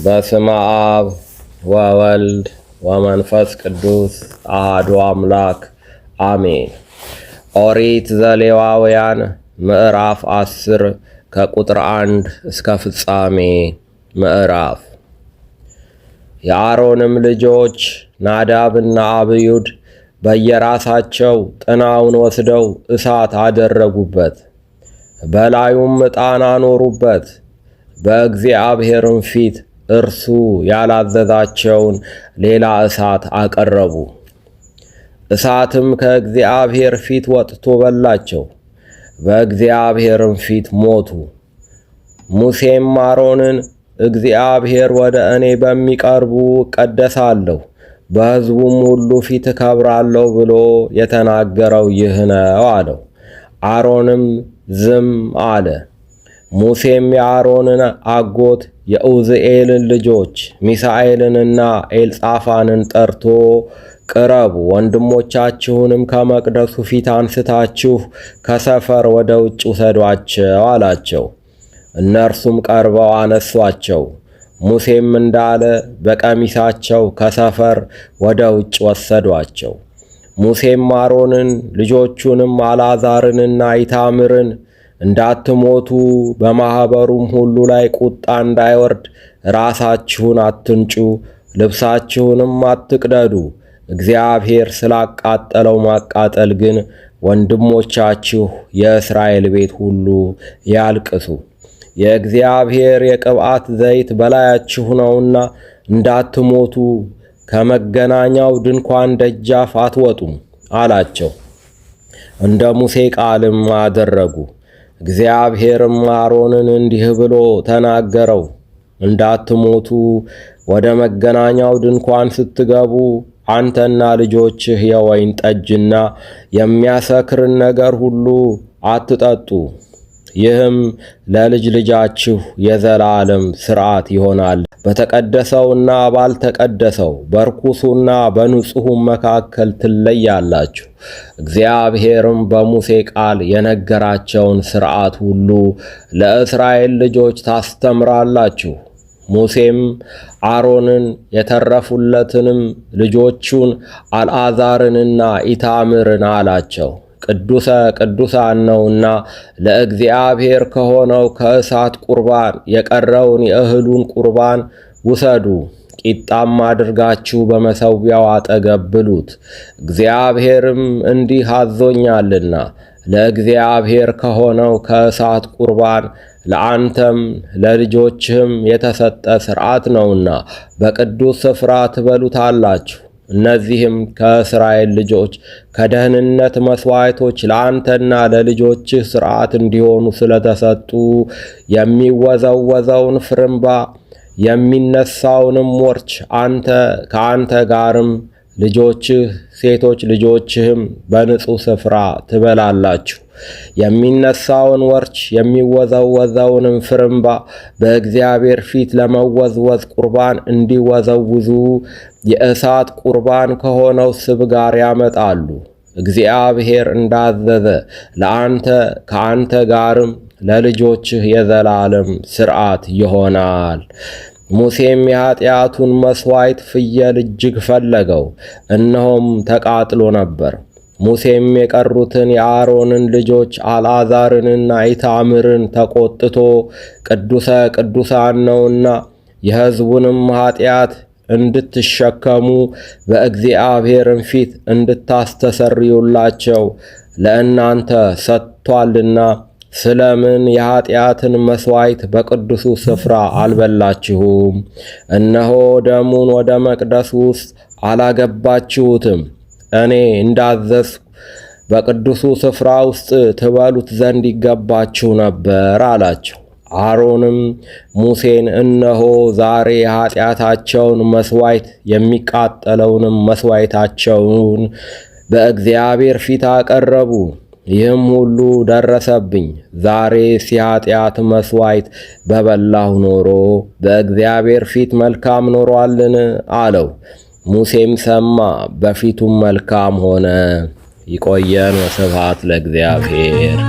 በስመ አብ ወወልድ ወመንፈስ ቅዱስ አሐዱ አምላክ አሜን። ኦሪት ዘሌዋውያን ምዕራፍ 10 ከቁጥር 1 እስከ ፍጻሜ ምዕራፍ። የአሮንም ልጆች ናዳብና አብዩድ በየራሳቸው ጥናውን ወስደው እሳት አደረጉበት፣ በላዩም ዕጣን አኖሩበት። በእግዚአብሔርም ፊት እርሱ ያላዘዛቸውን ሌላ እሳት አቀረቡ። እሳትም ከእግዚአብሔር ፊት ወጥቶ በላቸው፣ በእግዚአብሔርም ፊት ሞቱ። ሙሴም አሮንን እግዚአብሔር ወደ እኔ በሚቀርቡ እቀደሳለሁ፣ በሕዝቡም ሁሉ ፊት እከብራለሁ ብሎ የተናገረው ይህ ነው አለው። አሮንም ዝም አለ። ሙሴም የአሮንን አጎት የኡዝኤልን ልጆች ሚሳኤልንና ኤልጻፋንን ጠርቶ ቅረቡ፣ ወንድሞቻችሁንም ከመቅደሱ ፊት አንስታችሁ ከሰፈር ወደ ውጭ ውሰዷቸው አላቸው። እነርሱም ቀርበው አነሷቸው። ሙሴም እንዳለ በቀሚሳቸው ከሰፈር ወደ ውጭ ወሰዷቸው። ሙሴም አሮንን ልጆቹንም አልዓዛርንና ኢታምርን እንዳትሞቱ በማኅበሩም ሁሉ ላይ ቁጣ እንዳይወርድ ራሳችሁን አትንጩ፣ ልብሳችሁንም አትቅደዱ። እግዚአብሔር ስላቃጠለው ማቃጠል ግን ወንድሞቻችሁ የእስራኤል ቤት ሁሉ ያልቅሱ። የእግዚአብሔር የቅብዓት ዘይት በላያችሁ ነውና እንዳትሞቱ ከመገናኛው ድንኳን ደጃፍ አትወጡም አላቸው። እንደ ሙሴ ቃልም አደረጉ። እግዚአብሔርም አሮንን እንዲህ ብሎ ተናገረው፣ እንዳትሞቱ ወደ መገናኛው ድንኳን ስትገቡ አንተና ልጆችህ የወይን ጠጅና የሚያሰክርን ነገር ሁሉ አትጠጡ። ይህም ለልጅ ልጃችሁ የዘላለም ሥርዓት ይሆናል። በተቀደሰውና ባልተቀደሰው በርኩሱና በንጹሑም መካከል ትለያላችሁ። እግዚአብሔርም በሙሴ ቃል የነገራቸውን ሥርዓት ሁሉ ለእስራኤል ልጆች ታስተምራላችሁ። ሙሴም አሮንን የተረፉለትንም ልጆቹን አልዓዛርንና ኢታምርን አላቸው፣ ቅዱሰ ቅዱሳን ነውና ለእግዚአብሔር ከሆነው ከእሳት ቁርባን የቀረውን የእህሉን ቁርባን ውሰዱ፣ ቂጣም አድርጋችሁ በመሠዊያው አጠገብ ብሉት። እግዚአብሔርም እንዲህ አዞኛልና ለእግዚአብሔር ከሆነው ከእሳት ቁርባን ለአንተም ለልጆችህም የተሰጠ ሥርዓት ነውና በቅዱስ ስፍራ ትበሉታላችሁ። እነዚህም ከእስራኤል ልጆች ከደህንነት መሥዋዕቶች ለአንተና ለልጆችህ ሥርዓት እንዲሆኑ ስለተሰጡ የሚወዘወዘውን ፍርምባ የሚነሳውንም ወርች ከአንተ ጋርም ልጆችህ ሴቶች ልጆችህም በንጹሕ ስፍራ ትበላላችሁ። የሚነሳውን ወርች የሚወዘወዘውንም ፍርምባ በእግዚአብሔር ፊት ለመወዝወዝ ቁርባን እንዲወዘውዙ የእሳት ቁርባን ከሆነው ስብ ጋር ያመጣሉ። እግዚአብሔር እንዳዘዘ ለአንተ ከአንተ ጋርም ለልጆችህ የዘላለም ሥርዓት ይሆናል። ሙሴም የኃጢአቱን መሥዋዕት ፍየል እጅግ ፈለገው፣ እነሆም ተቃጥሎ ነበር። ሙሴም የቀሩትን የአሮንን ልጆች አልዓዛርንና ኢታምርን ተቆጥቶ ቅዱሰ ቅዱሳን ነውና የሕዝቡንም ኃጢአት እንድትሸከሙ በእግዚአብሔርም ፊት እንድታስተሰርዩላቸው ለእናንተ ሰጥቶአልና ስለምን የኃጢአትን መሥዋዕት በቅዱሱ ስፍራ አልበላችሁም? እነሆ ደሙን ወደ መቅደስ ውስጥ አላገባችሁትም። እኔ እንዳዘዝኩ በቅዱሱ ስፍራ ውስጥ ትበሉት ዘንድ ይገባችሁ ነበር አላቸው። አሮንም ሙሴን እነሆ ዛሬ የኃጢአታቸውን መሥዋዕት የሚቃጠለውንም መሥዋዕታቸውን በእግዚአብሔር ፊት አቀረቡ። ይህም ሁሉ ደረሰብኝ። ዛሬስ የኃጢአት መሥዋዕት በበላሁ ኖሮ በእግዚአብሔር ፊት መልካም ኖሮአልን? አለው። ሙሴም ሰማ፣ በፊቱም መልካም ሆነ። ይቆየን። ወስብሐት ለእግዚአብሔር።